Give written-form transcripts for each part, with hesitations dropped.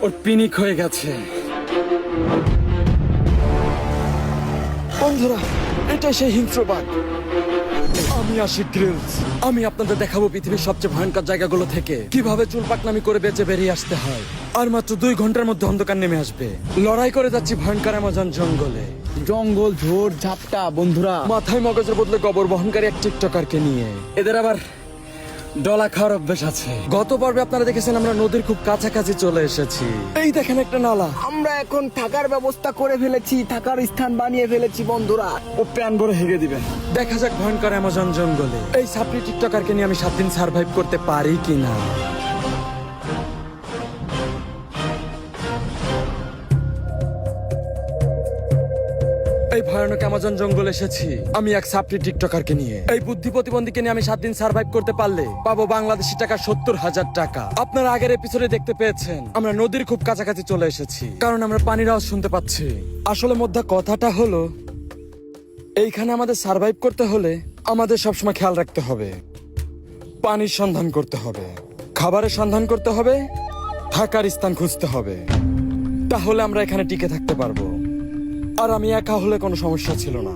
ওর পিনিক হয়ে গেছে। বন্ধুরা, এটাই সেই হিংস্র বাঘ। আমি আশিক গ্রিলস। আমি আপনাদের দেখাবো পৃথিবীর সবচেয়ে ভয়ঙ্কর জায়গাগুলো থেকে কিভাবে চুল পাকনামি করে বেঁচে বেরিয়ে আসতে হয়। আর মাত্র 2 ঘন্টার মধ্যে অন্ধকার নেমে আসবে। লড়াই করে যাচ্ছি ভয়ঙ্কর অ্যামাজন জঙ্গলে। জঙ্গল ঝোড় ঝাপটা বন্ধুরা। মাথায় মগজের বদলে গোবর বহনকারী এক টিকটকারকে নিয়ে। এদের আবার ডলা খাওয়ার অভ্যেস আছে। গত পর্বে আপনারা দেখেছেন আমরা নদীর খুব কাছাকাছি চলে এসেছি। এই দেখেন একটা নালা। আমরা এখন থাকার ব্যবস্থা করে ফেলেছি, থাকার স্থান বানিয়ে ফেলেছি বন্ধুরা। ও প্যান ভরে হেগে দিবে। দেখা যাক ভয়ঙ্কর অ্যামাজন জঙ্গলে এই সাপড়ি টিকটকারকে নিয়ে আমি 7 দিন সার্ভাইভ করতে পারি কিনা। এই ভয়ানক অ্যামাজন জঙ্গল এসেছি আমি এক সাপড়ি টিকটকারকে নিয়ে। এই বুদ্ধি প্রতিবন্ধীকে নিয়ে আমি 7 দিন সার্ভাইভ করতে পারলে পাবো বাংলাদেশি টাকা 70,000 টাকা। আপনারা আগের এপিসোডে দেখতে পেয়েছেন আমরা নদীর খুব কাছাকাছি চলে এসেছি, কারণ আমরা পানির আওয়াজ শুনতে পাচ্ছি। আসলে মধ্যে কথাটা হলো, এইখানে আমাদের সার্ভাইভ করতে হলে আমাদের সবসময় খেয়াল রাখতে হবে। পানির সন্ধান করতে হবে, খাবারের সন্ধান করতে হবে, থাকার স্থান খুঁজতে হবে। তাহলে আমরা এখানে টিকে থাকতে পারবো। আর আমি একা হলে কোনো সমস্যা ছিল না,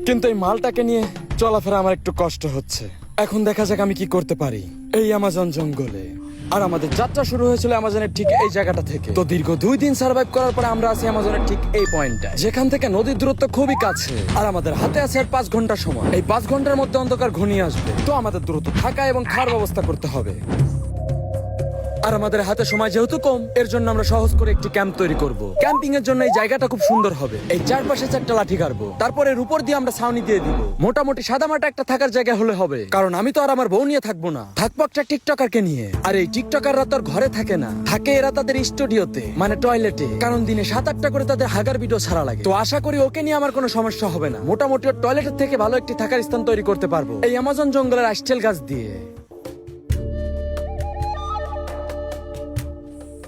কিন্তু এই মালটাকে নিয়ে চলাফেরা আমার একটু কষ্ট হচ্ছে। এখন দেখা যাক আমি কি করতে পারি এই অ্যামাজন জঙ্গলে। আর আমাদের যাত্রা শুরু হয়েছিল অ্যামাজনের ঠিক এই জায়গাটা থেকে। তো দীর্ঘ 2 দিন সার্ভাইভ করার পরে আমরা আছি অ্যামাজনের ঠিক এই পয়েন্টটায়, যেখান থেকে নদীর দূরত্ব খুবই কাছে। আর আমাদের হাতে আছে আর 5 ঘন্টা সময়। এই 5 ঘন্টার মধ্যে অন্ধকার ঘনিয়ে আসবে। তো আমাদের দ্রুত থাকা এবং খাওয়ার ব্যবস্থা করতে হবে। আর আমাদের হাতে সময় যেহেতু কম, এর জন্য আমরা সহজ করে একটি ক্যাম্প তৈরি করব। ক্যাম্পিং এর জন্য এই জায়গাটা খুব সুন্দর হবে। এই চারপাশে 4টা লাঠি গাড়বো, তারপর এর উপর দিয়ে আমরা ছাউনি দিয়ে দিব। মোটামুটি সাদামাটা একটা থাকার জায়গা হলে হবে, কারণ আমি তো আর আমার বউ নিয়ে থাকবো না, থাকবো একটা টিকটকারকে নিয়ে। আর এই টিকটকাররা তো আর ঘরে থাকে না, থাকে এরা তাদের স্টুডিওতে, মানে টয়লেটে। কারণ দিনে 7-8টা করে তাদের হাগার ভিডিও ছাড়া লাগে। তো আশা করি ওকে নিয়ে আমার কোনো সমস্যা হবে না। মোটামুটি ওর টয়লেটের থেকে ভালো একটি থাকার স্থান তৈরি করতে পারবো এই অ্যামাজন জঙ্গলের আইস্টেল গাছ দিয়ে।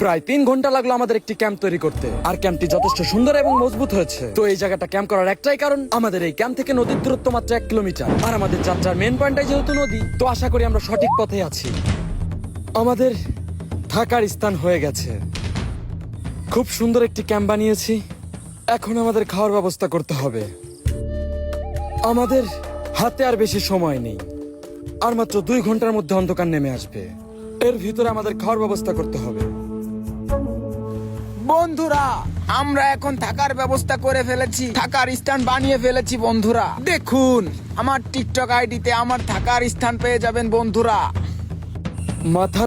প্রায় 3 ঘন্টা লাগলো আমাদের একটি ক্যাম্প তৈরি করতে। আর ক্যাম্পটি যথেষ্ট সুন্দর এবং মজবুত হয়েছে। তো এই জায়গাটা ক্যাম্প করার একটাই কারণ, আমাদের এই ক্যাম্প থেকে নদীর দূরত্ব মাত্র 1 কিলোমিটার। আর আমাদের যাত্রার মেন পয়েন্টটাই যেহেতু নদী, তো আশা করি আমরা সঠিক পথে আছি। আমাদের থাকার স্থান হয়ে গেছে। খুব সুন্দর একটি ক্যাম্প বানিয়েছি। এখন আমাদের খাওয়ার ব্যবস্থা করতে হবে। আমাদের হাতে আর বেশি সময় নেই। আর মাত্র 2 ঘন্টার মধ্যে অন্ধকার নেমে আসবে। এর ভিতরে আমাদের খাওয়ার ব্যবস্থা করতে হবে। বন্ধুরা, আমরা এখন থাকার ব্যবস্থা করে ফেলেছি, থাকার স্থান বানিয়ে ফেলেছি বন্ধুরা। দেখুন, আমার টিকটক আইডিতে আমার থাকার স্থান পেয়ে যাবেন বন্ধুরা। মাথা